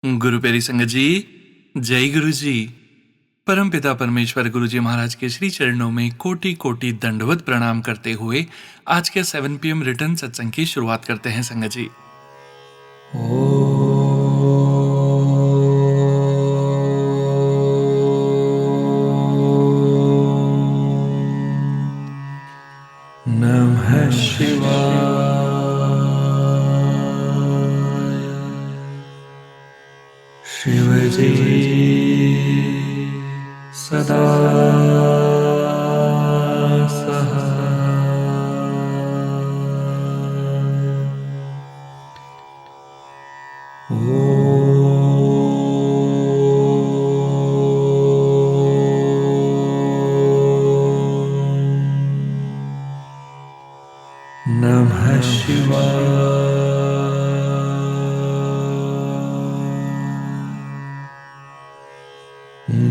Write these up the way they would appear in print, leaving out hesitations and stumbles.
गुरु प्यारी संगत जी, जय गुरु जी। परमपिता परमेश्वर गुरु जी महाराज के श्री चरणों में कोटि कोटि दंडवत प्रणाम करते हुए आज के 7 PM रिटर्न सत्संग की शुरुआत करते हैं संगत जी। नमः शिवाय। शिव जी सदा नमः शिवाय।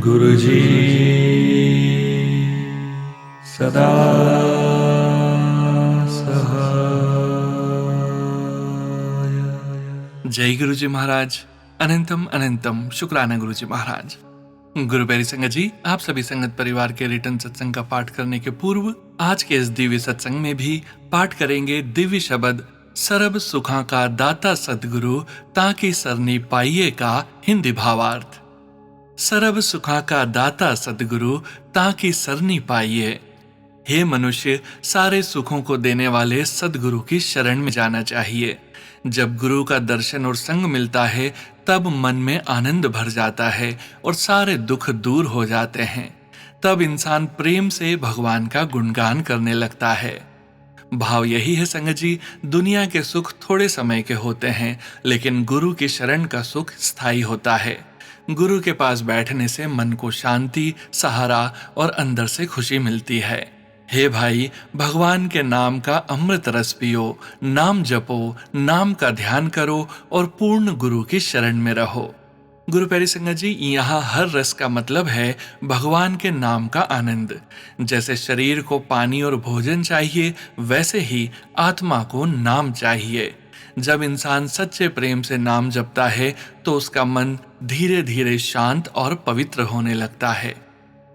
गुरु जी सदा सहाय। जय गुरु जी महाराज। अनंतम अनंतम शुक्राना गुरु जी महाराज। गुरु प्यारी संगत जी, आप सभी संगत परिवार के रिटर्न सत्संग का पाठ करने के पूर्व आज के इस दिव्य सत्संग में भी पाठ करेंगे दिव्य शब्द सरब सुखा का दाता सदगुरु ताकि सरनी पाइये का हिंदी भावार्थ। सरब सुखा का दाता सदगुरु ताकि सरनी पाइये। हे मनुष्य, सारे सुखों को देने वाले सदगुरु की शरण में जाना चाहिए। जब गुरु का दर्शन और संग मिलता है तब मन में आनंद भर जाता है और सारे दुख दूर हो जाते हैं। तब इंसान प्रेम से भगवान का गुणगान करने लगता है। भाव यही है संगत जी, दुनिया के सुख थोड़े समय के होते हैं, लेकिन गुरु की शरण का सुख स्थायी होता है। गुरु के पास बैठने से मन को शांति, सहारा और अंदर से खुशी मिलती है। हे भाई, भगवान के नाम का अमृत रस पियो, नाम जपो, नाम का ध्यान करो और पूर्ण गुरु की शरण में रहो। गुरु प्यारी संगत जी, यहाँ हर रस का मतलब है भगवान के नाम का आनंद। जैसे शरीर को पानी और भोजन चाहिए, वैसे ही आत्मा को नाम चाहिए। जब इंसान सच्चे प्रेम से नाम जपता है तो उसका मन धीरे धीरे शांत और पवित्र होने लगता है।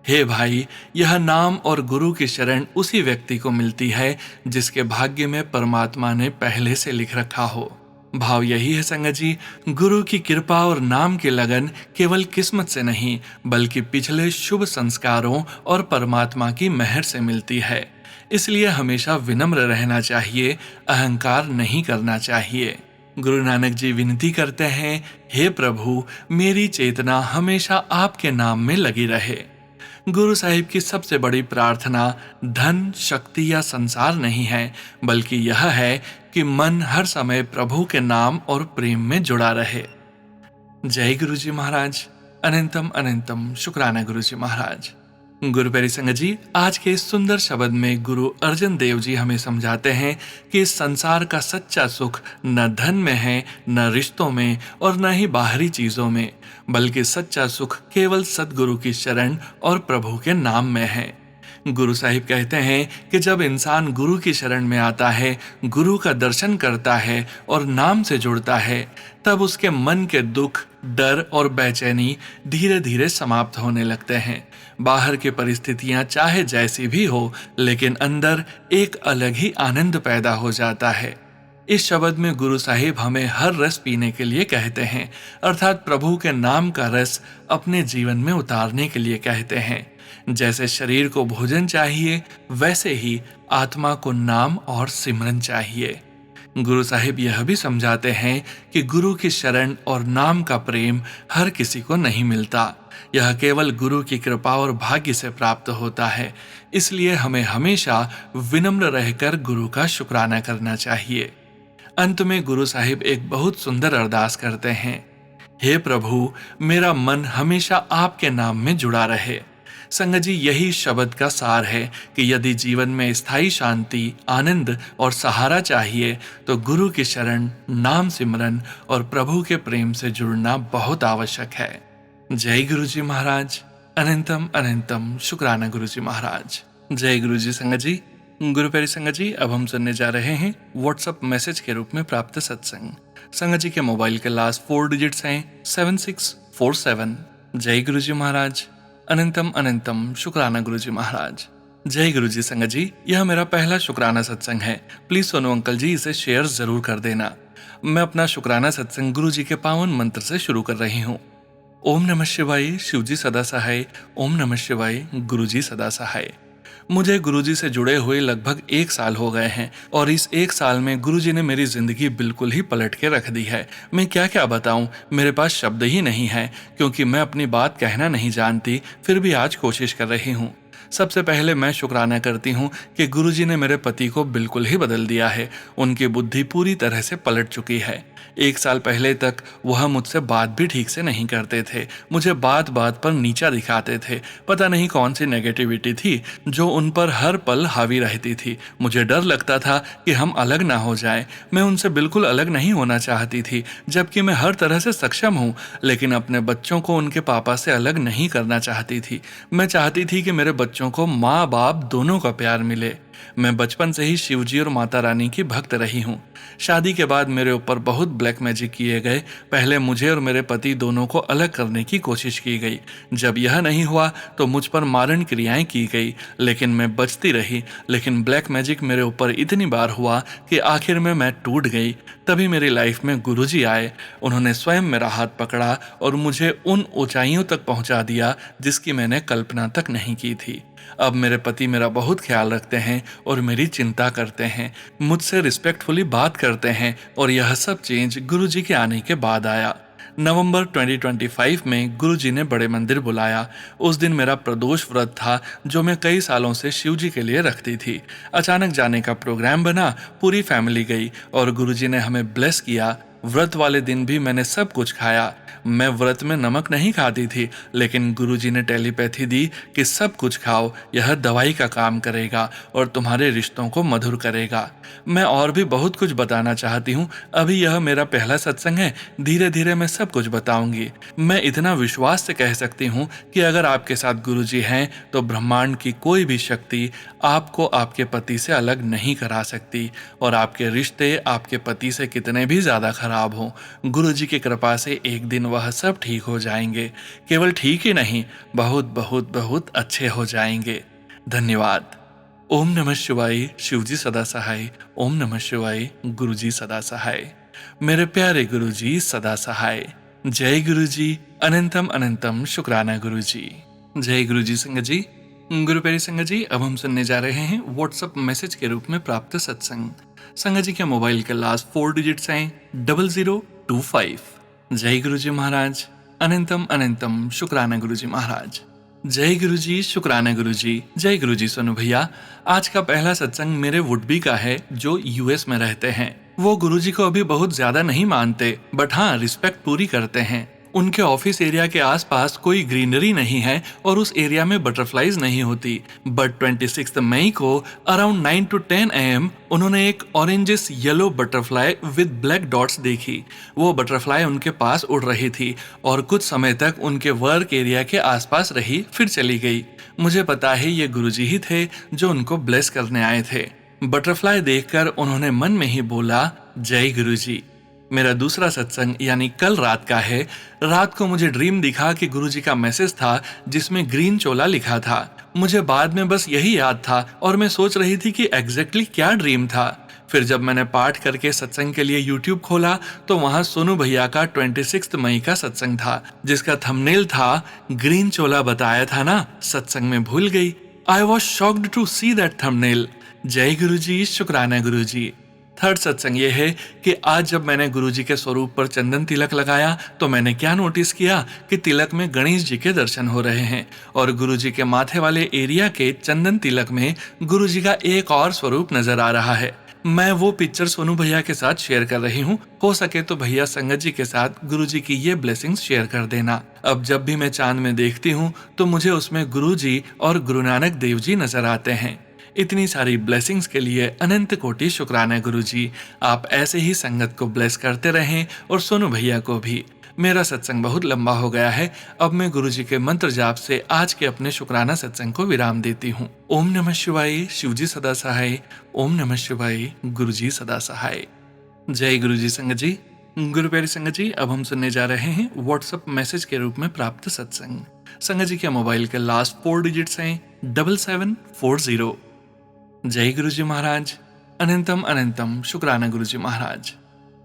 हे भाई, यह नाम और गुरु की शरण उसी व्यक्ति को मिलती है जिसके भाग्य में परमात्मा ने पहले से लिख रखा हो। भाव यही है संगत जी, गुरु की कृपा और नाम की लगन केवल किस्मत से नहीं बल्कि पिछले शुभ संस्कारों और परमात्मा की मेहर से मिलती है। इसलिए हमेशा विनम्र रहना चाहिए, अहंकार नहीं करना चाहिए। गुरु नानक जी विनती करते हैं, हे प्रभु, मेरी चेतना हमेशा आपके नाम में लगी रहे। गुरु साहिब की सबसे बड़ी प्रार्थना धन, शक्ति या संसार नहीं है, बल्कि यह है कि मन हर समय प्रभु के नाम और प्रेम में जुड़ा रहे। जय गुरु जी महाराज। अनंतम अनंतम शुक्राना गुरु जी महाराज। गुरु प्यारी संगत जी, आज के इस सुंदर शब्द में गुरु अर्जन देव जी हमें समझाते हैं कि इस संसार का सच्चा सुख न धन में है, न रिश्तों में और न ही बाहरी चीजों में, बल्कि सच्चा सुख केवल सदगुरु की शरण और प्रभु के नाम में है। गुरु साहिब कहते हैं कि जब इंसान गुरु की शरण में आता है, गुरु का दर्शन करता है और नाम से जुड़ता है, तब उसके मन के दुख, डर और बेचैनी धीरे धीरे समाप्त होने लगते हैं। बाहर की परिस्थितियां चाहे जैसी भी हो, लेकिन अंदर एक अलग ही आनंद पैदा हो जाता है। इस शब्द में गुरु साहिब हमें हर रस पीने के लिए कहते हैं, अर्थात प्रभु के नाम का रस अपने जीवन में उतारने के लिए कहते हैं। जैसे शरीर को भोजन चाहिए, वैसे ही आत्मा को नाम और सिमरन चाहिए। गुरु साहिब यह भी समझाते हैं कि गुरु की शरण और नाम का प्रेम हर किसी को नहीं मिलता। यह केवल गुरु की कृपा और भाग्य से प्राप्त होता है। इसलिए हमें हमेशा विनम्र रहकर गुरु का शुक्राना करना चाहिए। अंत में गुरु साहिब एक बहुत सुंदर अरदास करते हैं, हे प्रभु, मेरा मन हमेशा आपके नाम में जुड़ा रहे। संगत जी, यही शब्द का सार है कि यदि जीवन में स्थायी शांति, आनंद और सहारा चाहिए तो गुरु की शरण, नाम सिमरन और प्रभु के प्रेम से जुड़ना बहुत आवश्यक है। जय गुरु जी महाराज। अनंतम अनंतम शुक्राना गुरु जी महाराज। जय गुरु जी संगत जी। गुरु प्यारी संगत जी, अब हम सुनने जा रहे हैं व्हाट्सएप मैसेज के रूप में प्राप्त सत्संग। संगत जी के मोबाइल के लास्ट 4 डिजिट्स हैं 7647। जय गुरु जी महाराज। अनंतम अनंतम शुक्राना गुरु जी महाराज। जय गुरु जी। संगत जी, यह मेरा पहला शुक्राना सत्संग है। प्लीज सोनू अंकल जी इसे शेयर जरूर कर देना। मैं अपना शुक्राना सत्संग गुरु जी के पावन मंत्र से शुरू कर रही हूँ। ओम नमः शिवाय, शिव जी सदा सहाय। ओम नमः शिवाय, गुरु जी सदा सहाय। मुझे गुरुजी से जुड़े हुए लगभग 1 साल हो गए हैं और इस 1 साल में गुरुजी ने मेरी जिंदगी बिल्कुल ही पलट के रख दी है। मैं क्या क्या बताऊं, मेरे पास शब्द ही नहीं है, क्योंकि मैं अपनी बात कहना नहीं जानती, फिर भी आज कोशिश कर रही हूं। सबसे पहले मैं शुक्राना करती हूँ कि गुरुजी ने मेरे पति को बिल्कुल ही बदल दिया है। उनकी बुद्धि पूरी तरह से पलट चुकी है। 1 साल पहले तक वह मुझसे बात भी ठीक से नहीं करते थे, मुझे बात बात पर नीचा दिखाते थे। पता नहीं कौन सी नेगेटिविटी थी जो उन पर हर पल हावी रहती थी। मुझे डर लगता था कि हम अलग ना हो जाएं। मैं उनसे बिल्कुल अलग नहीं होना चाहती थी, जबकि मैं हर तरह से सक्षम हूँ, लेकिन अपने बच्चों को उनके पापा से अलग नहीं करना चाहती थी। मैं चाहती थी कि मेरे बच्चों को माँ बाप दोनों का प्यार मिले। मैं बचपन से ही शिवजी और माता रानी की भक्त रही हूँ। शादी के बाद मेरे ऊपर बहुत ब्लैक मैजिक किए गए। पहले मुझे और मेरे पति दोनों को अलग करने की कोशिश की गई। जब यह नहीं हुआ तो मुझ पर मारण क्रियाएं की गई, लेकिन मैं बचती रही। लेकिन ब्लैक मैजिक मेरे ऊपर इतनी बार हुआ कि आखिर में मैं टूट गई। तभी मेरी लाइफ में गुरुजी आए। उन्होंने स्वयं मेरा हाथ पकड़ा और मुझे उन ऊंचाइयों तक पहुंचा दिया जिसकी मैंने कल्पना तक नहीं की थी। अब मेरे पति मेरा बहुत ख्याल रखते हैं और मेरी चिंता करते हैं, मुझसे रिस्पेक्टफुली बात करते हैं, और यह सब चेंज गुरुजी के आने के बाद आया। नवंबर 2025 में गुरुजी ने बड़े मंदिर बुलाया। उस दिन मेरा प्रदोष व्रत था जो मैं कई सालों से शिवजी के लिए रखती थी। अचानक जाने का प्रोग्राम बना, पूरी फैमिली गई और गुरुजी ने हमें ब्लेस किया। व्रत वाले दिन भी मैंने सब कुछ खाया। मैं व्रत में नमक नहीं खाती थी, लेकिन गुरुजी ने टेलीपैथी दी कि सब कुछ खाओ, यह दवाई का काम करेगा और तुम्हारे रिश्तों को मधुर करेगा। मैं और भी बहुत कुछ बताना चाहती हूँ। अभी यह मेरा पहला सत्संग है, धीरे धीरे मैं सब कुछ बताऊंगी। मैं इतना विश्वास से कह सकती हूँ कि अगर आपके साथ गुरुजी हैं तो ब्रह्मांड की कोई भी शक्ति आपको आपके पति से अलग नहीं करा सकती, और आपके रिश्ते आपके पति से कितने भी ज्यादा खराब हों, गुरुजी की कृपा से एक दिन वह सब ठीक हो जाएंगे। केवल ठीक ही नहीं, बहुत बहुत बहुत अच्छे हो जाएंगे। धन्यवाद। ओम नमः शिवाय, शिवजी सदा सहाय। ओम नमः शिवाय, गुरुजी सदा सहाय। मेरे प्यारे गुरुजी सदा सहाय। जय गुरुजी। अनंतम अनंतम शुक्राना गुरुजी। जय गुरुजी। संगत जी, गुरु प्यारी संगत जी, अब हम सुनने जा रहे हैं व्हाट्सएप मैसेज के रूप में प्राप्त सत्संग। संगत जी के मोबाइल के लास्ट 4 डिजिट्स हैं 0025। जय गुरु जी महाराज। अनंतम अनंतम शुक्राना गुरु जी महाराज। जय गुरु जी, शुक्राना गुरु जी। जय गुरु जी। सोनू भैया, आज का पहला सत्संग मेरे वुडबी का है जो यूएस में रहते हैं। वो गुरु जी को अभी बहुत ज्यादा नहीं मानते, बट हाँ रिस्पेक्ट पूरी करते हैं। उनके ऑफिस एरिया के आसपास कोई ग्रीनरी नहीं है और उस एरिया में बटरफ्लाईज नहीं होती। बट 26 मई को अराउंड 9 to 10 AM उन्होंने एक oranges yellow butterfly with black dots देखी। वो बटरफ्लाई उनके पास उड़ रही थी और कुछ समय तक उनके वर्क एरिया के आसपास रही, फिर चली गई। मुझे पता है ये गुरुजी ही थे जो उनको ब्लेस करने आए थे। बटरफ्लाई देखकर उन्होंने मन में ही बोला, जय गुरुजी। मेरा दूसरा सत्संग यानी कल रात का है। रात को मुझे ड्रीम दिखा कि गुरुजी का मैसेज था जिसमें ग्रीन चोला लिखा था। मुझे बाद में बस यही याद था और मैं सोच रही थी कि एग्जैक्टली क्या ड्रीम था। फिर जब मैंने पाठ करके सत्संग के लिए यूट्यूब खोला तो वहां सोनू भैया का 26 मई का सत्संग था जिसका थंबनेल था ग्रीन चोला। बताया था ना, सत्संग में भूल गई। I was shocked to see that thumbnail. जय गुरुजी, शुक्राना गुरुजी। थर्ड सत्संग ये है कि आज जब मैंने गुरुजी के स्वरूप पर चंदन तिलक लगाया तो मैंने क्या नोटिस किया कि तिलक में गणेश जी के दर्शन हो रहे हैं और गुरुजी के माथे वाले एरिया के चंदन तिलक में गुरुजी का एक और स्वरूप नजर आ रहा है। मैं वो पिक्चर सोनू भैया के साथ शेयर कर रही हूँ। हो सके तो भैया संगत जी के साथ गुरुजी की ये ब्लेसिंग्स शेयर कर देना। अब जब भी मैं चांद में देखती हूँ तो मुझे उसमें गुरुजी और गुरु नानक देव जी नजर आते हैं। इतनी सारी ब्लेसिंग्स के लिए अनंत कोटि शुक्राना गुरुजी। आप ऐसे ही संगत को ब्लेस करते रहें और सोनू भैया को भी। मेरा सत्संग बहुत लंबा हो गया है। अब मैं गुरुजी के मंत्र जाप से आज के अपने शुक्राना सत्संग को विराम देती हूँ। ओम नमः शिवाय, शिवजी सदा सहाय। ओम नमः शिवाय, गुरुजी सदा सहाय। जय गुरुजी। संगत जी, गुरु प्यारी संगत जी, अब हम सुनने जा रहे हैं व्हाट्सएप मैसेज के रूप में प्राप्त सत्संग। संगत जी के मोबाइल के लास्ट 4 डिजिट्स हैं 7740। जय गुरु जी महाराज। अनंतम अनंतम शुक्राना गुरु जी महाराज।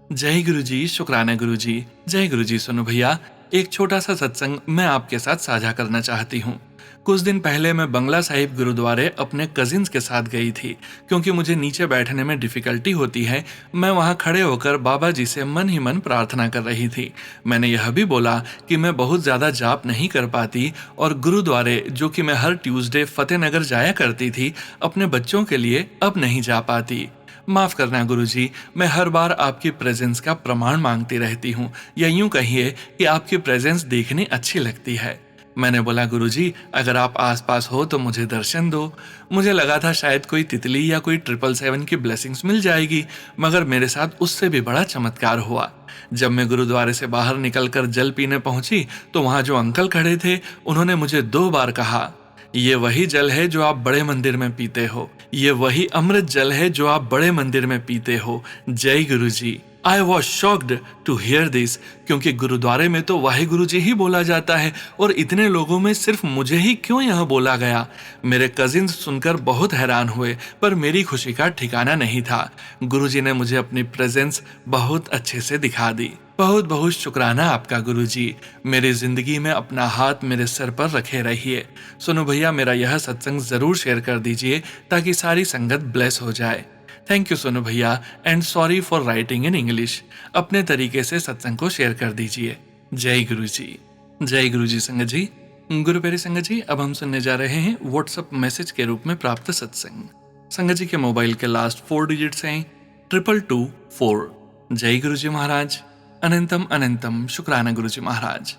जय गुरु जी, शुक्राना गुरु जी। जय गुरु जी। सुनो भैया, एक छोटा सा सत्संग मैं आपके साथ साझा करना चाहती हूँ। कुछ दिन पहले मैं बंगला साहिब गुरुद्वारे अपने कजिन्स के साथ गई थी। क्योंकि मुझे नीचे बैठने में डिफिकल्टी होती है, मैं वहां खड़े होकर बाबा जी से मन ही मन प्रार्थना कर रही थी। मैंने यह भी बोला कि मैं बहुत ज्यादा जाप नहीं कर पाती और गुरुद्वारे जो कि मैं हर ट्यूसडे फतेहनगर जाया करती थी, अपने बच्चों के लिए अब नहीं जा पाती। माफ करना गुरुजी, मैं हर बार आपकी प्रेजेंस का प्रमाण मांगती रहती हूँ, या यूं कहिए कि आपकी प्रेजेंस देखनी अच्छी लगती है। मैंने बोला गुरुजी, अगर आप आसपास हो तो मुझे दर्शन दो। मुझे लगा था शायद कोई तितली या कोई 777 की ब्लेसिंग्स मिल जाएगी, मगर मेरे साथ उससे भी बड़ा चमत्कार हुआ। जब मैं गुरुद्वारे से बाहर निकलकर जल पीने पहुंची तो वहां जो अंकल खड़े थे, उन्होंने मुझे 2 बार कहा, ये वही जल है जो आप बड़े मंदिर में पीते हो, ये वही अमृत जल है जो आप बड़े मंदिर में पीते हो। जय Guru ji. I was shocked to hear this, क्योंकि गुरुद्वारे में तो वाहे गुरु जी ही बोला जाता है और इतने लोगों में सिर्फ मुझे ही क्यों यह बोला गया। मेरे कजिन्स सुनकर बहुत हैरान हुए, पर मेरी खुशी का ठिकाना नहीं था। गुरु जी ने मुझे अपनी प्रेजेंस बहुत अच्छे से दिखा दी। बहुत बहुत शुक्राना आपका गुरु जी। मेरी जिंदगी में अपना हाथ मेरे सर पर रखे रहिए। सुनो भैया, मेरा यह सत्संग जरूर शेयर कर दीजिए ताकि सारी संगत ब्लेस हो जाए। थैंक यू सोनू भैया, and sorry for writing in English. अपने तरीके से सत्संग को शेयर कर दीजिए। जय गुरु जी। जय गुरु जी। संगत जी, गुरु प्यारी संगत जी, अब हम सुनने जा रहे हैं व्हाट्सएप मैसेज के रूप में प्राप्त सत्संग। संगत जी के मोबाइल के लास्ट 4 डिजिट्स हैं 2224। जय गुरु जी महाराज। अनंतम अनंतम शुक्राना गुरु जी महाराज।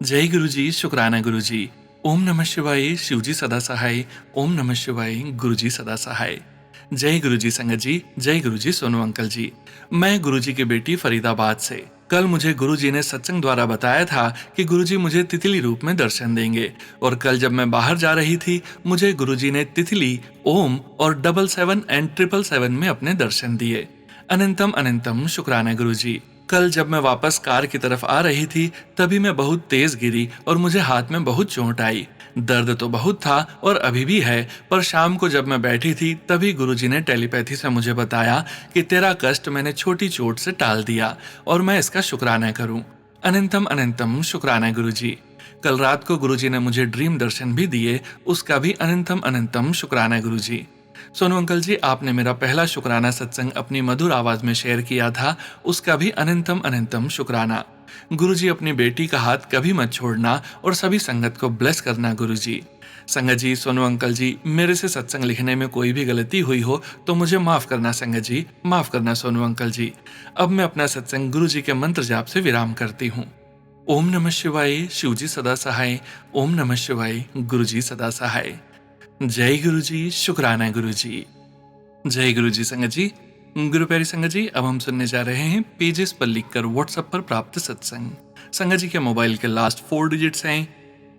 जय गुरु जी, शुक्राना गुरु जी। ओम नमः शिवाय, शिव जी सदा सहाय। ओम नमः शिवाय, गुरु जी सदा सहाय। जय गुरु जी संगत जी। जय गुरु जी सोनू अंकल जी। मैं गुरु जी की बेटी फरीदाबाद से। कल मुझे गुरु जी ने सत्संग द्वारा बताया था कि गुरु जी मुझे तितली रूप में दर्शन देंगे, और कल जब मैं बाहर जा रही थी, मुझे गुरु जी ने तितली, ओम और 77 एंड 777 में अपने दर्शन दिए। अनंतम अनंतम शुक्राना गुरु जी। कल जब मैं वापस कार की तरफ आ रही थी, तभी मैं बहुत तेज गिरी और मुझे हाथ में बहुत चोट आई। दर्द तो बहुत था और अभी भी है, पर शाम को जब मैं बैठी थी तभी गुरुजी ने टेलीपैथी से मुझे बताया कि तेरा कष्ट मैंने छोटी चोट से टाल दिया और मैं इसका शुक्राना करूं। अनंतम अनंतम शुक्राना गुरुजी। कल रात को गुरुजी ने मुझे ड्रीम दर्शन भी दिए, उसका भी अनंतम अनंतम शुक्राना गुरुजी। सोनू अंकल जी, आपने मेरा पहला शुक्राना सत्संग अपनी मधुर आवाज में शेयर किया था, उसका भी अनंतम अनंतम शुक्राना। गुरुजी, अपनी बेटी का हाथ कभी मत छोड़ना और सभी संगत को ब्लेस करना गुरुजी। संगत जी, सोनू अंकल जी, मेरे से सत्संग लिखने में कोई भी गलती हुई हो तो मुझे माफ करना संगत जी, माफ करना सोनू अंकल जी। अब मैं अपना सत्संग गुरुजी के मंत्र जाप से विराम करती हूँ। ओम नमः शिवाय, शिव जी सदा सहाय। ओम नमः शिवाय, गुरु जी सदा सहाय। जय गुरु जी, शुक्राना गुरु जी। जय गुरु जी। संगत जी, गुरु प्यारी संगत जी, अब हम सुनने जा रहे हैं पेजेस पर लिखकर व्हाट्सएप पर प्राप्त सत्संग। संगत जी के मोबाइल के लास्ट 4 डिजिट्स हैं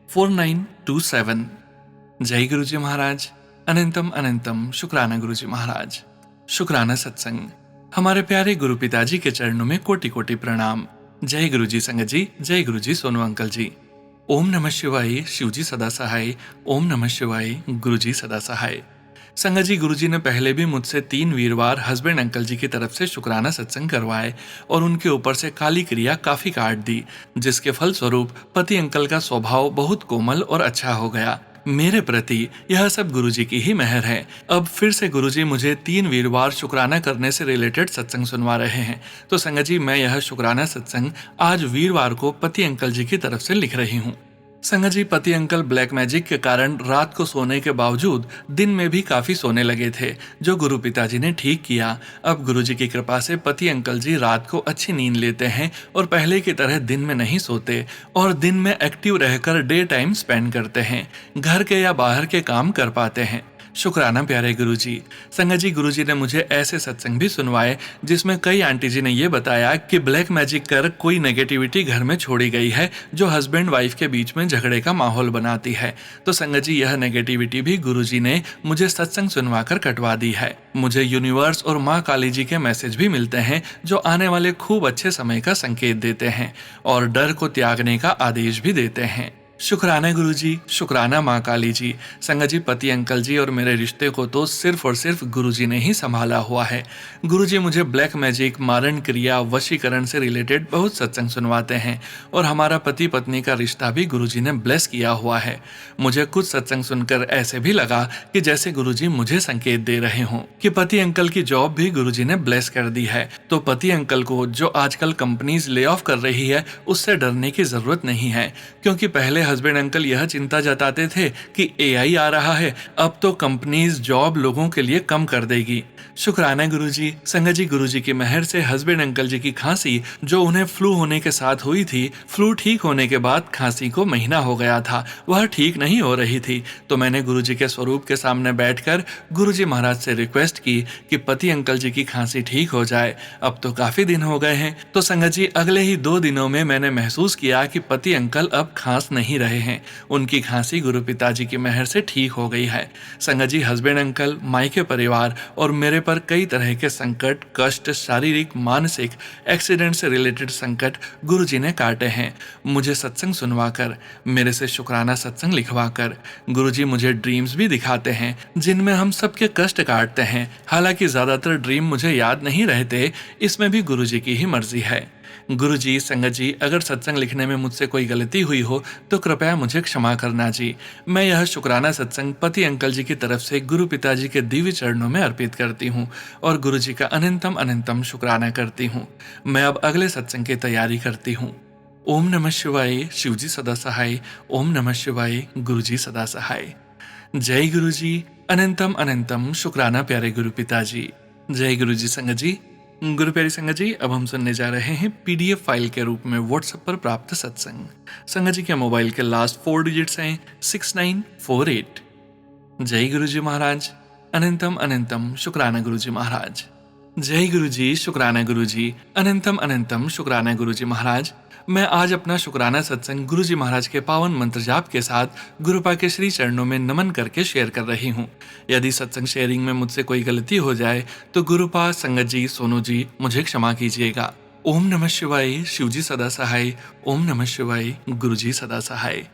4927। जय गुरु जी महाराज। अनंतम अनंतम शुक्राना गुरु जी महाराज। शुक्राना सत्संग। हमारे प्यारे गुरु पिताजी के चरणों में कोटि कोटि प्रणाम। जय गुरु जी संगत जी। जय गुरु जी सोनू अंकल जी। ओम नमः शिवाय, शिव जी सदा सहाय। ओम नमः शिवाय, गुरु जी सदा सहाय। संगत जी, गुरु जी ने पहले भी मुझसे 3 वीरवार हस्बैंड अंकल जी की तरफ से शुक्राना सत्संग करवाए और उनके ऊपर से काली क्रिया काफी काट दी, जिसके फल स्वरूप पति अंकल का स्वभाव बहुत कोमल और अच्छा हो गया। मेरे प्रति यह सब गुरुजी की ही मेहर है। अब फिर से गुरुजी मुझे 3 वीरवार शुक्राना करने से रिलेटेड सत्संग सुनवा रहे हैं, तो संगत जी, मैं यह शुक्राना सत्संग आज वीरवार को पति अंकल जी की तरफ से लिख रही हूँ। संगत जी, पति अंकल ब्लैक मैजिक के कारण रात को सोने के बावजूद दिन में भी काफी सोने लगे थे, जो गुरु पिताजी ने ठीक किया। अब गुरुजी की कृपा से पति अंकल जी रात को अच्छी नींद लेते हैं और पहले की तरह दिन में नहीं सोते और दिन में एक्टिव रहकर डे टाइम स्पेंड करते हैं, घर के या बाहर के काम कर पाते हैं। शुक्राना प्यारे गुरुजी। संगत जी, गुरुजी ने मुझे ऐसे सत्संग भी सुनवाए जिसमें कई आंटी जी ने ये बताया कि ब्लैक मैजिक कर कोई नेगेटिविटी घर में छोड़ी गई है जो हस्बैंड वाइफ के बीच में झगड़े का माहौल बनाती है। तो संगत जी, यह नेगेटिविटी भी गुरुजी ने मुझे सत्संग सुनवाकर कटवा दी है। मुझे यूनिवर्स और माँ काली जी के मैसेज भी मिलते हैं जो आने वाले खूब अच्छे समय का संकेत देते हैं और डर को त्यागने का आदेश भी देते हैं। शुक्राना गुरुजी, शुक्राना माँ काली जी। संगत जी, पति अंकल जी और मेरे रिश्ते को तो सिर्फ और सिर्फ गुरुजी ने ही संभाला हुआ है। गुरुजी मुझे ब्लैक मैजिक, मारण क्रिया, वशीकरण से रिलेटेड बहुत सत्संग सुनवाते हैं और हमारा पति पत्नी का रिश्ता भी गुरुजी ने ब्लेस किया हुआ है। मुझे कुछ सत्संग सुनकर ऐसे भी लगा कि जैसे गुरुजी मुझे संकेत दे रहे हों कि पति अंकल की जॉब भी गुरुजी ने ब्लेस कर दी है। तो पति अंकल को जो आजकल कंपनीज ले ऑफ कर रही है उससे डरने की जरूरत नहीं है, क्योंकि पहले हस्बैंड अंकल यह चिंता जताते थे कि एआई आ रहा है, अब तो कंपनीज जॉब लोगों के लिए कम कर देगी। शुक्राना गुरुजी। संगत जी, गुरुजी की मेहर से हस्बैंड अंकल जी की खांसी जो उन्हें फ्लू होने के साथ हुई थी, फ्लू ठीक होने के बाद खांसी को महीना हो गया था, वह ठीक नहीं हो रही थी। तो मैंने गुरुजी के स्वरूप के सामने बैठकर गुरुजी महाराज से रिक्वेस्ट की कि पति अंकल जी की खांसी ठीक हो जाए। अब तो काफी दिन हो गए हैं। तो संगत जी, अगले ही 2 दिनों में मैंने महसूस किया कि पति अंकल अब खांस नहीं रहे हैं। उनकी खांसी गुरु पिताजी की मेहर से ठीक हो गई है। संगत जी, हस्बैंड अंकल, मायके परिवार और मेरे पर कई तरह के संकट, कष्ट, शारीरिक, मानसिक, एक्सीडेंट से रिलेटेड संकट गुरुजी ने काटे हैं। मुझे सत्संग सुनवाकर, मेरे से शुक्राना सत्संग लिखवाकर गुरुजी मुझे ड्रीम्स भी दिखाते हैं जिनमें हम सबके कष्ट काटते हैं। हालांकि ज्यादातर ड्रीम मुझे याद नहीं रहते, इसमें भी गुरुजी की ही मर्जी है। गुरुजी, संगत जी, अगर सत्संग लिखने में मुझसे कोई गलती हुई हो तो कृपया मुझे क्षमा करना जी। मैं यह शुक्राना सत्संग पति अंकल जी की तरफ से गुरु पिताजी के दिव्य चरणों में अर्पित करती हूँ और गुरुजी का अनंतम अनंतम शुक्राना करती हूँ। मैं अब अगले सत्संग की तैयारी करती हूँ। ओम नमः शिवाय। शिवजी सदा सहाय। ओम नमः शिवाय। गुरुजी सदा सहाय। जय गुरुजी। अनंतम अनंतम शुक्राना प्यारे गुरु पिताजी। जय गुरुजी। संगत जी, गुरु प्यारी संगत जी, अब हम सुनने जा रहे हैं पीडीएफ फाइल के रूप में व्हाट्सएप पर प्राप्त सत्संग। संगत जी के मोबाइल के लास्ट 4 डिजिट्स हैं 6948। जय गुरुजी महाराज। अनंतम अनंतम शुक्राना गुरुजी महाराज। जय गुरुजी। शुक्राना गुरुजी। अनंतम अनंतम शुक्राना गुरुजी महाराज। मैं आज अपना शुक्राना सत्संग गुरुजी महाराज के पावन मंत्र जाप के साथ गुरुपा के श्री चरणों में नमन करके शेयर कर रही हूँ। यदि सत्संग शेयरिंग में मुझसे कोई गलती हो जाए तो गुरुपा, संगत जी, सोनू जी, मुझे क्षमा कीजिएगा। ओम नमः शिवाय। शिवजी सदा सहाय। ओम नमः शिवाय। गुरुजी सदा सहाय।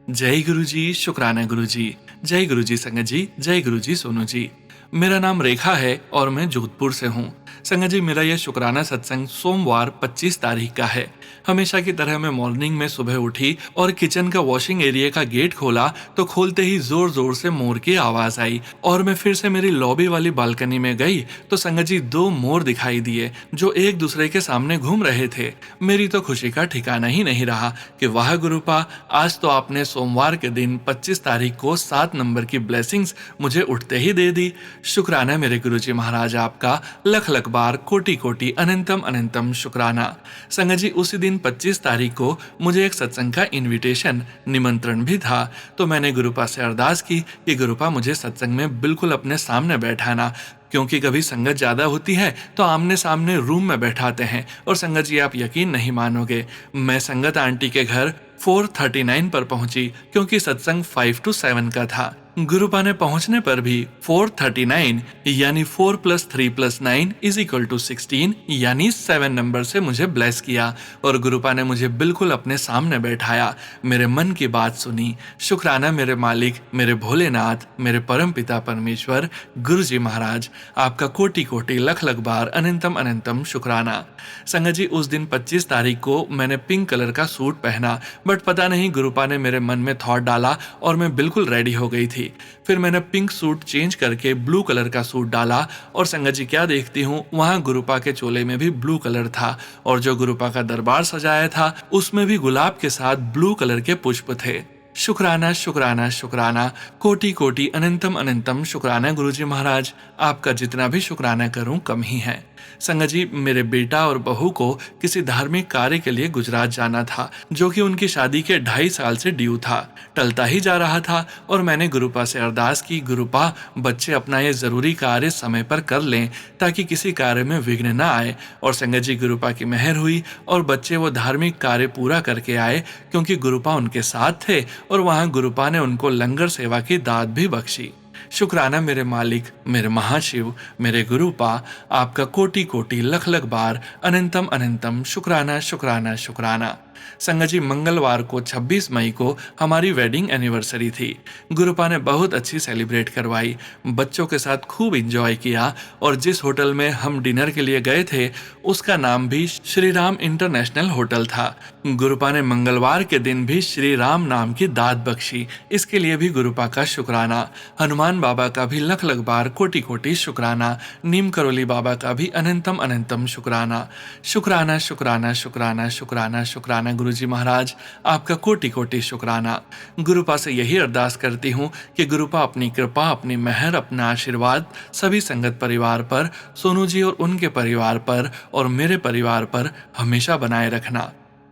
जय गुरुजी। शुक्राना गुरुजी। जय गुरुजी संगत जी। जय गुरुजी सोनू जी। मेरा नाम रेखा है और मैं जोधपुर से हूँ। संगत जी, मेरा यह शुक्राना सत्संग सोमवार 25 तारीख का है। हमेशा की तरह मैं मॉर्निंग में सुबह उठी और किचन का वॉशिंग एरिया का गेट खोला तो खोलते ही जोर जोर से मोर की आवाज आई और मैं फिर से मेरी लॉबी वाली बालकनी में गई तो संगत जी 2 मोर दिखाई दिए जो एक दूसरे के सामने घूम रहे थे। मेरी तो खुशी का ठिकाना ही नहीं रहा कि वाह गुरुपा, आज तो आपने सोमवार के दिन 25 तारीख को 7 नंबर की ब्लेसिंग्स मुझे उठते ही दे दी। शुक्राना मेरे गुरुजी महाराज, आपका लख लख बार कोटि कोटि अनंतम अनंतम शुक्राना। संगत जी, उसी दिन 25 तारीख को मुझे एक सत्संग का इनविटेशन, निमंत्रण भी था। तो मैंने गुरुपा से अरदास की कि गुरुपा मुझे सत्संग में बिल्कुल अपने सामने बैठाना, क्योंकि कभी संगत ज्यादा होती है तो आमने सामने रूम में बैठाते हैं। और संगत जी, आप यकीन नहीं मानोगे, मैं संगत आंटी के घर 439 पर पहुंची क्योंकि सत्संग 5 to 7 का था। गुरुपा ने पहुंचने पर भी 439 यानी 4 + 3 + 9 = 16 यानी 7 नंबर से मुझे ब्लेस किया और गुरुपा ने मुझे बिल्कुल अपने सामने बैठाया, मेरे मन की बात सुनी। शुक्राना मेरे मालिक, मेरे भोलेनाथ, मेरे परम पिता परमेश्वर गुरुजी महाराज, आपका कोटि कोटि लख लख बार अनंतम अनंतम शुक्राना। संगत जी, उस दिन 25 तारीख को मैंने पिंक कलर का सूट पहना, बट पता नहीं गुरुपा ने मेरे मन में थॉट डाला और मैं बिल्कुल रेडी हो गई थी। फिर मैंने पिंक सूट चेंज करके ब्लू कलर का सूट डाला और संगत जी क्या देखती हूँ, वहां गुरुपा के चोले में भी ब्लू कलर था और जो गुरुपा का दरबार सजाया था उसमें भी गुलाब के साथ ब्लू कलर के पुष्प थे। शुक्राना शुक्राना शुक्राना, कोटि कोटि अनंतम अनंतम शुक्राना गुरुजी महाराज, आपका जितना भी शुक्राना करूं कम ही है। संगत जी, मेरे बेटा और बहू को किसी धार्मिक कार्य के लिए गुजरात जाना था, जो कि उनकी शादी के 2.5 साल से ड्यू था। टलता ही जा रहा था और मैंने गुरुपा से अरदास की, गुरुपा बच्चे अपना ये जरूरी कार्य समय पर कर लें ताकि किसी कार्य में विघ्न न आए। और संगत जी, गुरुपा की मेहर हुई और बच्चे वो धार्मिक कार्य पूरा करके आए, क्योंकि गुरुपा उनके साथ थे और वहां गुरुपा ने उनको लंगर सेवा की दात भी बख्शी। शुक्राना मेरे मालिक, मेरे महाशिव, मेरे गुरुपा, आपका कोटि कोटि लख लख बार अनंतम अनंतम शुक्राना शुक्राना शुक्राना। संगत जी, मंगलवार को 26 मई को हमारी वेडिंग एनिवर्सरी थी। गुरुपा ने बहुत अच्छी सेलिब्रेट करवाई, बच्चों के साथ खूब इंजॉय किया और जिस होटल में हम डिनर के लिए गए थे उसका नाम भी श्री राम इंटरनेशनल होटल था। गुरुपा ने मंगलवार के दिन भी श्री राम नाम की दात बख्शी, इसके लिए भी गुरुपा का शुक्राना। हनुमान बाबा का भी लख लख बार कोटि कोटि शुक्राना। नीम करोली बाबा का भी अनंतम अनंतम शुक्राना। शुक्राना शुक्राना शुक्राना शुक्राना शुक्राना गुरुजी महाराज, आपका कोटि कोटि शुक्राना। गुरुपा से यही अरदास करती हूँ कि गुरुपा अपनी कृपा, अपनी मेहर, अपना आशीर्वाद सभी संगत परिवार पर, सोनू जी और उनके परिवार पर और मेरे परिवार पर हमेशा बनाए रखना।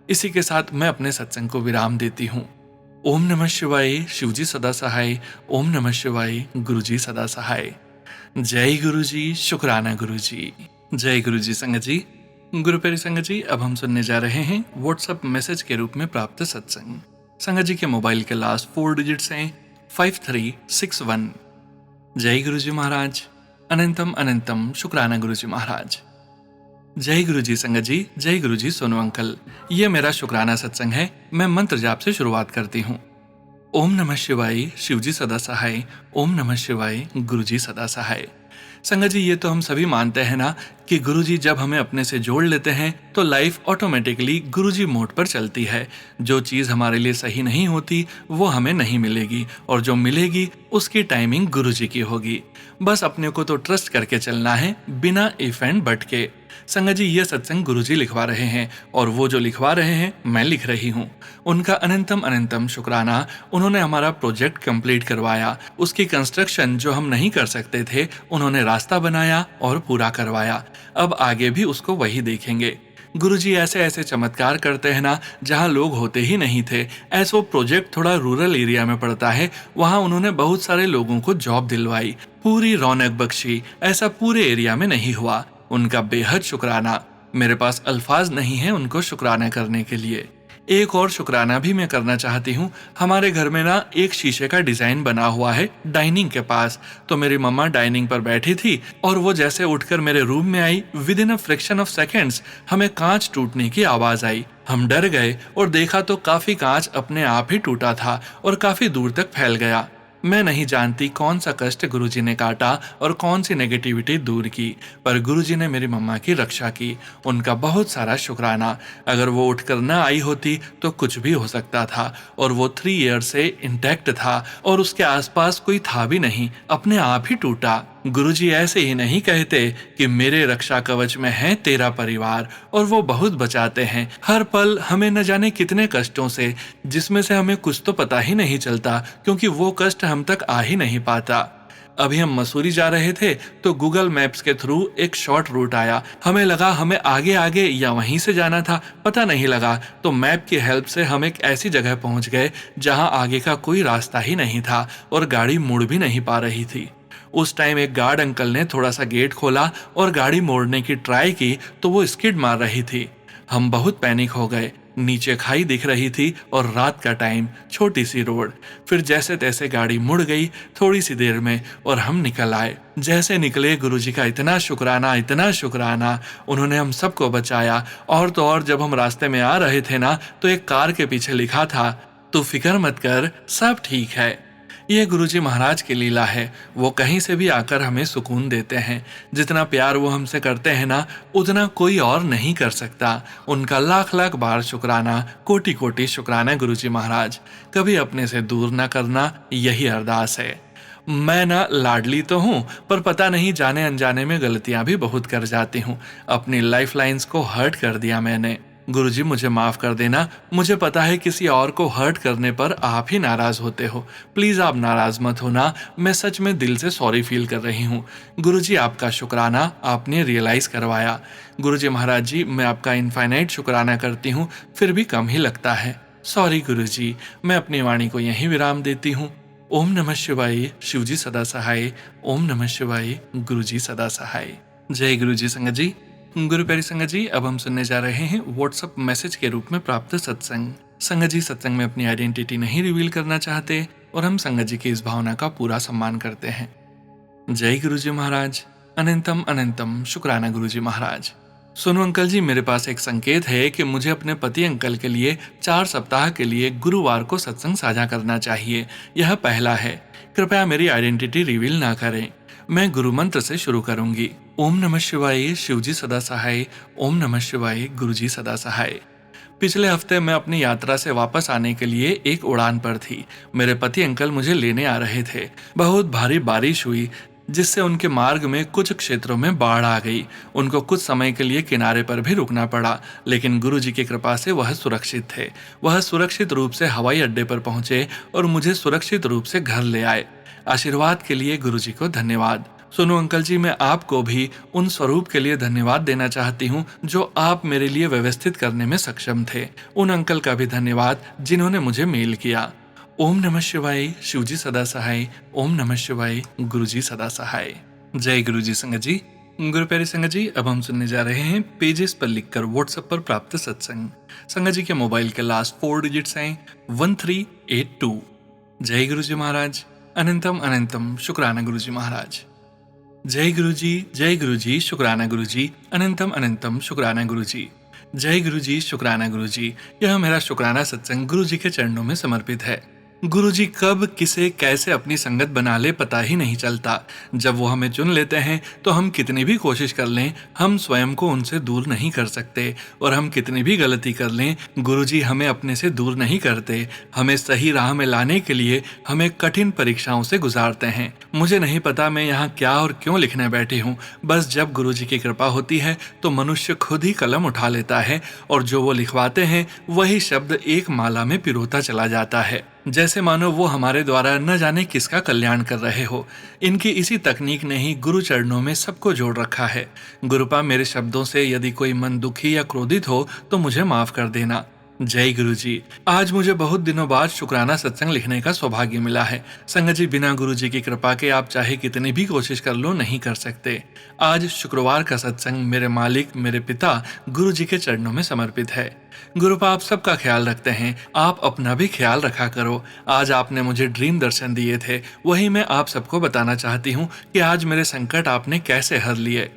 इसी के साथ मैं अपने सत्संग को विराम देती हूँ। ओम नमः शिवाय, शिवजी सदा सहाय। ओम नमः शिवाय, गुरुजी सदा सहाय। जय गुरुजी, शुक्राना गुरुजी। जय गुरुजी। संगत जी, गुरु प्यारी संगत जी, अब हम सुनने जा रहे हैं व्हाट्सएप मैसेज के रूप में प्राप्त सत्संग। संगत जी के मोबाइल के लास्ट 4 डिजिट्स हैं 5361। जय गुरुजी महाराज, अनंतम अनंतम शुक्राना गुरुजी महाराज। जय गुरुजी संगत जी, जय गुरुजी सोनू अंकल। ये मेरा शुक्राना सत्संग है। मैं मंत्र जाप से शुरुआत करती हूँ। ओम नमः शिवाय, शिवजी सदा सहाय। ओम नमः शिवाय, गुरुजी सदा सहाय। संगत जी, ये तो हम सभी मानते हैं ना कि गुरुजी जब हमें अपने से जोड़ लेते हैं तो लाइफ ऑटोमेटिकली गुरुजी मोड पर चलती है। जो चीज़ हमारे लिए सही नहीं होती वो हमें नहीं मिलेगी और जो मिलेगी उसकी टाइमिंग गुरुजी की होगी। बस अपने को तो ट्रस्ट करके चलना है, बिना इफ एंड बट के। संगत जी, ये सत्संग गुरुजी लिखवा रहे हैं और वो जो लिखवा रहे हैं मैं लिख रही हूँ। उनका अनंतम अनंतम शुक्राना। उन्होंने हमारा प्रोजेक्ट कंप्लीट करवाया, उसकी कंस्ट्रक्शन जो हम नहीं कर सकते थे उन्होंने रास्ता बनाया और पूरा करवाया। अब आगे भी उसको वही देखेंगे। गुरुजी ऐसे ऐसे चमत्कार करते हैं ना, जहाँ लोग होते ही नहीं थे। ऐसा प्रोजेक्ट थोड़ा रूरल एरिया में पड़ता है, वहाँ उन्होंने बहुत सारे लोगों को जॉब दिलवाई, पूरी रौनक बख्शी। ऐसा पूरे एरिया में नहीं हुआ। उनका बेहद शुक्राना। मेरे पास अल्फाज नहीं है उनको शुक्राना करने के लिए। एक और शुक्राना भी मैं करना चाहती हूँ। हमारे घर में ना एक शीशे का डिजाइन बना हुआ है डाइनिंग के पास। तो मेरी मम्मा डाइनिंग पर बैठी थी और वो जैसे उठकर मेरे रूम में आई, within a fraction of seconds हमें कांच टूटने की आवाज आई। हम डर गए और देखा तो काफी कांच अपने आप ही टूटा था और काफी दूर तक फैल गया। मैं नहीं जानती कौन सा कष्ट गुरुजी ने काटा और कौन सी नेगेटिविटी दूर की, पर गुरुजी ने मेरी मम्मा की रक्षा की। उनका बहुत सारा शुक्राना। अगर वो उठकर न आई होती तो कुछ भी हो सकता था। और वो 3 ईयर से इंटैक्ट था और उसके आसपास कोई था भी नहीं, अपने आप ही टूटा। गुरुजी ऐसे ही नहीं कहते कि मेरे रक्षा कवच में है तेरा परिवार, और वो बहुत बचाते हैं हर पल हमें न जाने कितने कष्टों से, जिसमें से हमें कुछ तो पता ही नहीं चलता क्योंकि वो कष्ट हम तक आ ही नहीं पाता। अभी हम मसूरी जा रहे थे तो गूगल मैप्स के थ्रू एक शॉर्ट रूट आया। हमें लगा हमें आगे आगे या वहीं से जाना था, पता नहीं लगा। तो मैप की हेल्प से हम एक ऐसी जगह पहुंच गए जहां आगे का कोई रास्ता ही नहीं था और गाड़ी मुड़ भी नहीं पा रही थी। उस टाइम एक गार्ड अंकल ने थोड़ा सा गेट खोला और गाड़ी मोड़ने की ट्राई की तो वो स्किड मार रही थी। हम बहुत पैनिक हो गए। नीचे खाई दिख रही थी और रात का टाइम, छोटी सी रोड। फिर जैसे तैसे गाड़ी मुड़ गई थोड़ी सी देर में और हम निकल आए। जैसे निकले गुरुजी का इतना शुक्राना, इतना शुक्राना। उन्होंने हम सबको बचाया। और तो और जब हम रास्ते में आ रहे थे ना तो एक कार के पीछे लिखा था, तू फिक्र मत कर, सब ठीक है। ये गुरुजी महाराज की लीला है। वो कहीं से भी आकर हमें सुकून देते हैं। जितना प्यार वो हमसे करते हैं ना, उतना कोई और नहीं कर सकता। उनका लाख लाख बार शुक्राना, कोटि कोटि शुक्राना गुरुजी महाराज। कभी अपने से दूर ना करना, यही अरदास है। मैं ना लाडली तो हूँ, पर पता नहीं जाने अनजाने में गलतियां भी बहुत कर जाती हूँ। अपनी लाइफ लाइन्स को हर्ट कर दिया मैंने। गुरुजी मुझे माफ कर देना, मुझे पता है किसी और को हर्ट करने पर आप ही नाराज होते हो। प्लीज आप नाराज मत होना, मैं सच में दिल से सॉरी फील कर रही हूँ। गुरुजी आपका शुक्राना, आपने रियलाइज करवाया। गुरुजी महाराज जी, मैं आपका इनफाइनाइट शुक्राना करती हूँ, फिर भी कम ही लगता है। सॉरी गुरुजी, मैं अपनी वाणी को यहीं विराम देती हूँ। ओम नमः शिवाय, शिवजी सदा सहाय। ओम नमः शिवाय, गुरुजी सदा सहाय। जय गुरुजी संगत जी। गुरु प्यारी संगत जी, अब हम सुनने जा रहे हैं व्हाट्सएप मैसेज के रूप में प्राप्त सत्संग। संगत जी सत्संग में अपनी आइडेंटिटी नहीं रिवील करना चाहते और हम संगत जी की इस भावना का पूरा सम्मान करते हैं। जय गुरुजी महाराज। अनंतम अनंतम शुक्राना गुरुजी महाराज। सुनो अंकल जी, मेरे पास एक संकेत है कि मुझे अपने पति अंकल के लिए 4 सप्ताह के लिए गुरुवार को सत्संग साझा करना चाहिए। यह पहला है, कृपया मेरी आइडेंटिटी रिवील ना करें। मैं गुरु मंत्र से शुरू करूंगी। ओम नमः शिवाय, शिवजी सदा सहाय। ओम नमः शिवाय, गुरुजी सदा सहाय। पिछले हफ्ते मैं अपनी यात्रा से वापस आने के लिए एक उड़ान पर थी। मेरे पति अंकल मुझे लेने आ रहे थे। बहुत भारी बारिश हुई, जिससे उनके मार्ग में कुछ क्षेत्रों में बाढ़ आ गई। उनको कुछ समय के लिए किनारे पर भी रुकना पड़ा, लेकिन गुरुजी की कृपा से वह सुरक्षित थे। वह सुरक्षित रूप से हवाई अड्डे पर पहुंचे और मुझे सुरक्षित रूप से घर ले आए। आशीर्वाद के लिए गुरुजी को धन्यवाद। सुनो अंकल जी, मैं आपको भी उन स्वरूप के लिए धन्यवाद देना चाहती हूँ जो आप मेरे लिए व्यवस्थित करने में सक्षम थे। उन अंकल का भी धन्यवाद जिन्होंने मुझे मेल किया। ओम नमः शिवाय, शिवजी सदा सहाय। ओम नमः शिवाय, गुरुजी सदा सहाय। जय गुरुजी संगत जी। गुरु प्यारी संगत जी, अब हम सुनने जा रहे हैं पेजेस पर लिखकर व्हाट्सएप पर प्राप्त सत्संग। संगत जी के मोबाइल के लास्ट 4 डिजिट्स हैं 1382। जय गुरुजी महाराज। अनंतम अनंतम शुक्राना गुरुजी महाराज। जय गुरुजी शुक्राना गुरुजी। अनंतम अनंतम शुक्राना गुरुजी। जय गुरुजी शुक्राना गुरुजी। यह मेरा शुक्राना सत्संग गुरुजी के चरणों में समर्पित है। गुरुजी कब किसे कैसे अपनी संगत बना ले पता ही नहीं चलता। जब वो हमें चुन लेते हैं तो हम कितनी भी कोशिश कर लें, हम स्वयं को उनसे दूर नहीं कर सकते। और हम कितनी भी गलती कर लें, गुरुजी हमें अपने से दूर नहीं करते। हमें सही राह में लाने के लिए हमें कठिन परीक्षाओं से गुजारते हैं। मुझे नहीं पता मैं यहाँ क्या और क्यों लिखने बैठी हूँ। बस जब गुरुजी की कृपा होती है तो मनुष्य खुद ही कलम उठा लेता है और जो वो लिखवाते हैं वही शब्द एक माला में पिरोता चला जाता है, जैसे मानो वो हमारे द्वारा न जाने किसका कल्याण कर रहे हो। इनकी इसी तकनीक ने ही गुरु चरणों में सबको जोड़ रखा है। गुरुपा, मेरे शब्दों से यदि कोई मन दुखी या क्रोधित हो तो मुझे माफ कर देना। जय गुरुजी। आज मुझे बहुत दिनों बाद शुक्राना सत्संग लिखने का सौभाग्य मिला है। संगत जी, बिना गुरुजी की कृपा के आप चाहे कितनी भी कोशिश कर लो नहीं कर सकते। आज शुक्रवार का सत्संग मेरे मालिक, मेरे पिता गुरुजी के चरणों में समर्पित है। गुरुपा, आप सबका ख्याल रखते हैं, आप अपना भी ख्याल रखा करो। आज आपने मुझे ड्रीम दर्शन दिए थे, वही मैं आप सबको बताना चाहती हूँ कि आज मेरे संकट आपने कैसे हर लिए।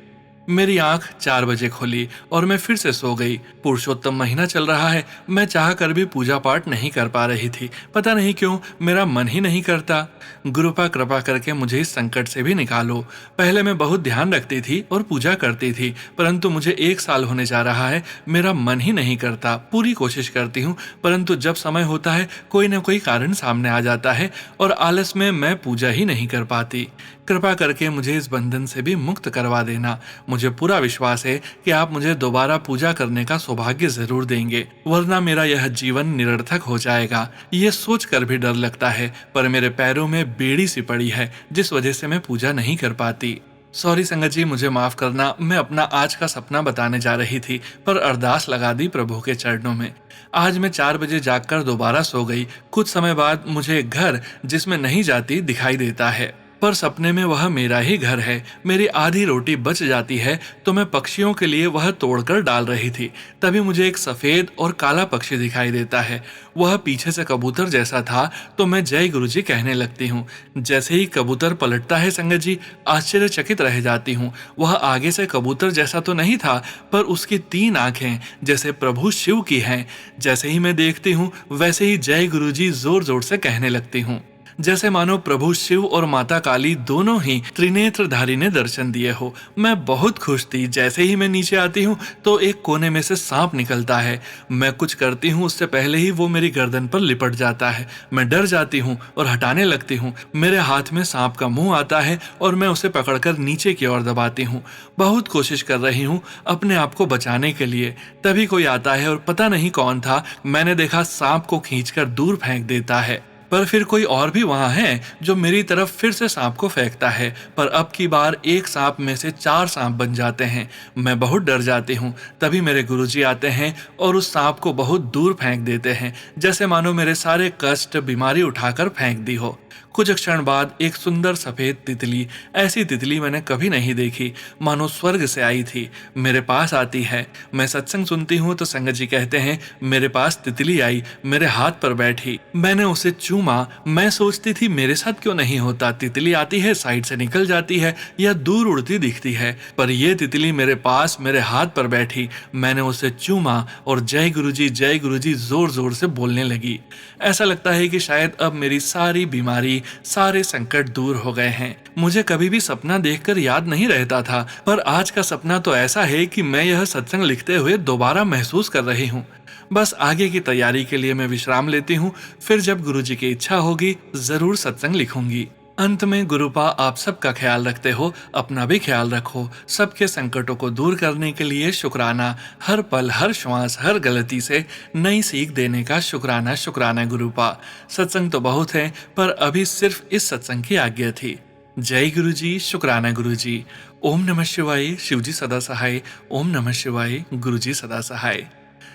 मेरी आंख 4 बजे खुली और मैं फिर से सो गई। पुरुषोत्तम महीना चल रहा है, मैं चाह कर भी पूजा पाठ नहीं कर पा रही थी। पता नहीं क्यों मेरा मन ही नहीं करता। गुरुपा, कृपा करके मुझे इस संकट से भी निकालो। पहले मैं बहुत ध्यान रखती थी और पूजा करती थी, परंतु मुझे 1 साल होने जा रहा है, मेरा मन ही नहीं करता। पूरी कोशिश करती हूँ, परंतु जब समय होता है कोई न कोई कारण सामने आ जाता है और आलस में मैं पूजा ही नहीं कर पाती। कृपा करके मुझे इस बंधन से भी मुक्त करवा देना। मुझे पूरा विश्वास है कि आप मुझे दोबारा पूजा करने का सौभाग्य जरूर देंगे, वरना मेरा यह जीवन निरर्थक हो जाएगा। ये सोचकर भी डर लगता है, पर मेरे पैरों में बेड़ी सी पड़ी है जिस वजह से मैं पूजा नहीं कर पाती। सॉरी संगत जी, मुझे माफ करना। मैं अपना आज का सपना बताने जा रही थी, पर अरदास लगा दी प्रभु के चरणों में। आज मैं 4 बजे जागकर दोबारा सो गई। कुछ समय बाद मुझे एक घर जिसमें नहीं जाती दिखाई देता है, पर सपने में वह मेरा ही घर है। मेरी आधी रोटी बच जाती है तो मैं पक्षियों के लिए वह तोड़कर डाल रही थी। तभी मुझे एक सफेद और काला पक्षी दिखाई देता है। वह पीछे से कबूतर जैसा था तो मैं जय गुरुजी कहने लगती हूँ। जैसे ही कबूतर पलटता है संगत जी, आश्चर्यचकित रह जाती हूँ। वह आगे से कबूतर जैसा तो नहीं था, पर उसकी 3 आंखें जैसे प्रभु शिव की हैं। जैसे ही मैं देखती हूँ वैसे ही जय गुरुजी जोर जोर से कहने लगती हूँ। जैसे मानो प्रभु शिव और माता काली दोनों ही त्रिनेत्रधारी ने दर्शन दिए हो। मैं बहुत खुश थी। जैसे ही मैं नीचे आती हूँ तो एक कोने में से सांप निकलता है। मैं कुछ करती हूँ उससे पहले ही वो मेरी गर्दन पर लिपट जाता है। मैं डर जाती हूँ और हटाने लगती हूँ। मेरे हाथ में सांप का मुंह आता है और मैं उसे पकड़कर नीचे की ओर दबाती हूँ। बहुत कोशिश कर रही हूँ अपने आप को बचाने के लिए। तभी कोई आता है और पता नहीं कौन था, मैंने देखा सांप को खींचकर दूर फेंक देता है। पर फिर कोई और भी वहां है जो मेरी तरफ फिर से सांप को फेंकता है, पर अब की बार एक सांप में से 4 सांप बन जाते हैं। मैं बहुत डर जाती हूँ। तभी मेरे गुरुजी आते हैं और उस सांप को बहुत दूर फेंक देते हैं, जैसे मानो मेरे सारे कष्ट बीमारी उठाकर फेंक दी हो। कुछ क्षण बाद एक सुंदर सफेद तितली, ऐसी तितली मैंने कभी नहीं देखी, मानो स्वर्ग से आई थी, मेरे पास आती है। मैं सत्संग सुनती हूँ तो संगत जी कहते हैं मेरे पास तितली आई, मेरे हाथ पर बैठी, मैंने उसे चूमा। मैं सोचती थी मेरे साथ क्यों नहीं होता। तितली आती है, साइड से निकल जाती है या दूर उड़ती दिखती है, पर यह तितली मेरे पास मेरे हाथ पर बैठी। मैंने उसे चूमा और जय गुरुजी जोर जोर से बोलने लगी। ऐसा लगता है कि शायद अब मेरी सारी बीमारी, सारे संकट दूर हो गए हैं। मुझे कभी भी सपना देखकर याद नहीं रहता था, पर आज का सपना तो ऐसा है कि मैं यह सत्संग लिखते हुए दोबारा महसूस कर रही हूँ। बस आगे की तैयारी के लिए मैं विश्राम लेती हूँ, फिर जब गुरुजी की इच्छा होगी जरूर सत्संग लिखूंगी। अंत में गुरुपा आप सबका ख्याल रखते हो, अपना भी ख्याल रखो। सबके संकटों को दूर करने के लिए शुक्राना। हर पल, हर श्वास, हर गलती से नई सीख देने का शुक्राना। शुक्राना गुरुपा। सत्संग तो बहुत है, पर अभी सिर्फ इस सत्संग की आज्ञा थी। जय गुरुजी, शुक्राना गुरुजी। ओम नमः शिवाय, शिवजी सदा सहाय। ओम नमः शिवाय, गुरुजी सदा सहाय।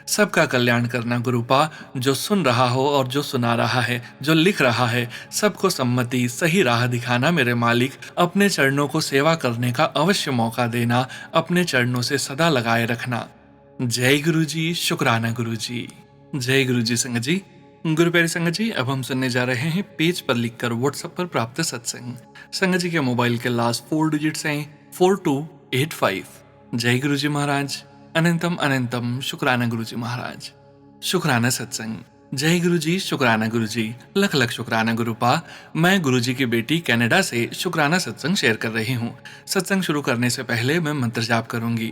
सबका कल्याण करना गुरुपा। जो सुन रहा हो और जो सुना रहा है, जो लिख रहा है, सबको सम्मति, सही राह दिखाना मेरे मालिक। अपने चरणों को सेवा करने का अवश्य मौका देना, अपने चरणों से सदा लगाए रखना। जय गुरुजी, शुक्राना गुरुजी। जय गुरुजी संगत जी। गुरु प्यारे संगत जी, अब हम सुनने जा रहे हैं पेज पर लिखकर व्हाट्सएप पर प्राप्त सत्संग। संगत जी के मोबाइल के लास्ट 4 डिजिट्स हैं 4285। जय गुरुजी महाराज। अनंतम अनंतम शुक्राना गुरुजी महाराज। शुक्राना सत्संग। जय गुरुजी, शुक्राना गुरुजी। लख लख शुक्राना गुरुपा। मैं गुरुजी की बेटी कनाडा से शुक्राना सत्संग शेयर कर रही हूँ। सत्संग शुरू करने से पहले मैं मंत्र जाप करूंगी।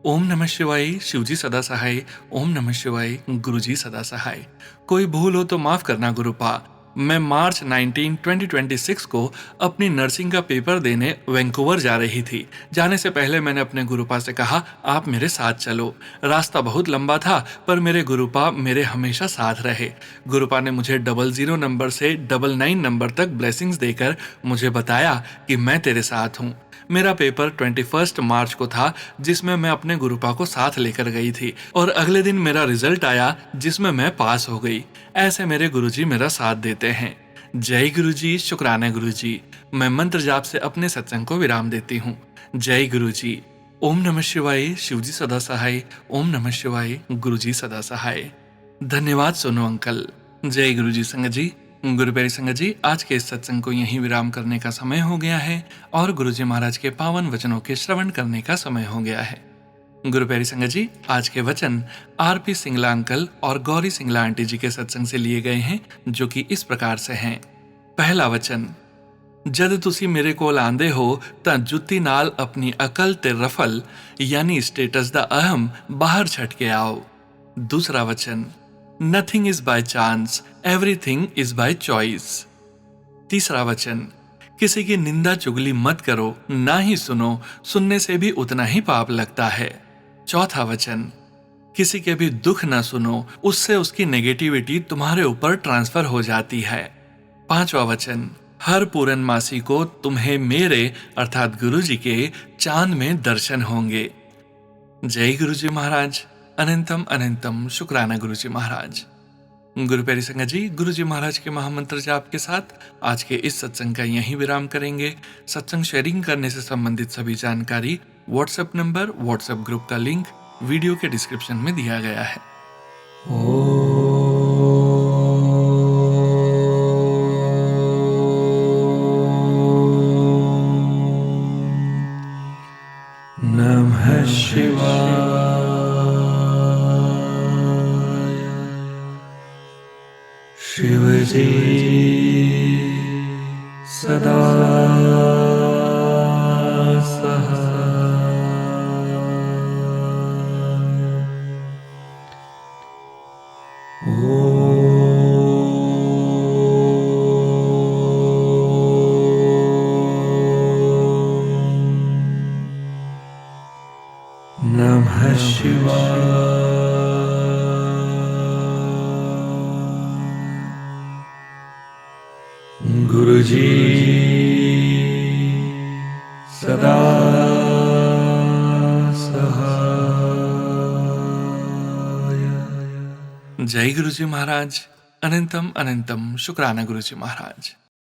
ओम नमः शिवाय, शिवजी सदा सहाय। ओम नमः शिवाय, गुरुजी सदा सहाय। कोई भूल हो तो माफ करना गुरुपा। मैं मार्च 19, 2026 को अपनी नर्सिंग का पेपर देने वैंकूवर जा रही थी। जाने से पहले मैंने अपने गुरुपा से कहा आप मेरे साथ चलो। रास्ता बहुत लंबा था, पर मेरे गुरुपा मेरे हमेशा साथ रहे। गुरुपा ने मुझे 00 नंबर से 99 नंबर तक ब्लेसिंग्स देकर मुझे बताया कि मैं तेरे साथ हूँ। मेरा पेपर 21 मार्च को था, जिसमें मैं अपने गुरुपा को साथ लेकर गई थी, और अगले दिन मेरा रिजल्ट आया जिसमें मैं पास हो गई। ऐसे मेरे गुरुजी मेरा साथ देते हैं। जय गुरुजी, शुक्राना गुरुजी। मैं मंत्र जाप से अपने सत्संग को विराम देती हूँ। जय गुरुजी। ओम नमः शिवाय, शिवजी सदा सहाय। ओम नमः शिवाय, गुरुजी सदा सहाय। धन्यवाद सोनू अंकल। जय गुरुजी संगत जी। गुरु प्यारी संगत जी, आज के इस सत्संग को यहीं विराम करने का समय हो गया है और गुरुजी महाराज के पावन वचनों के श्रवण करने का समय हो गया है। गुरु प्यारी संगत जी, आज के वचन आरपी सिंगला अंकल और गौरी सिंगला आंटी जी के सत्संग से लिए गए हैं, जो कि इस प्रकार से हैं। पहला वचन, जद तुसी मेरे को आंदे हो ता जुत्ती नाल अपनी अकल ते रफल यानी स्टेटस दा अहम बाहर छट के आओ। दूसरा वचन, nothing is by chance, everything is by choice. तीसरा वचन, किसी की निंदा चुगली मत करो, ना ही सुनो, सुनने से भी उतना ही पाप लगता है। चौथा वचन, किसी के भी दुख ना सुनो, उससे उसकी नेगेटिविटी तुम्हारे ऊपर ट्रांसफर हो जाती है। पांचवा वचन, हर पूर्णमासी को तुम्हें मेरे अर्थात गुरुजी के चांद में दर्शन होंगे। जय गुरुजी महाराज। अनंतम अनंतम शुक्राना गुरुजी महाराज। गुरु प्यारी संगत जी, गुरुजी महाराज के महामंत्र जाप के साथ आज के इस सत्संग का यहीं विराम करेंगे। सत्संग शेयरिंग करने से संबंधित सभी जानकारी, व्हाट्सएप नंबर, व्हाट्सएप ग्रुप का लिंक वीडियो के डिस्क्रिप्शन में दिया गया है। नमः शिवाय। शिवजी सदा नमः शिवाय। गुरुजी सदा सहाय। जय गुरुजी महाराज। अनंतम अनंतम शुक्राना गुरुजी महाराज।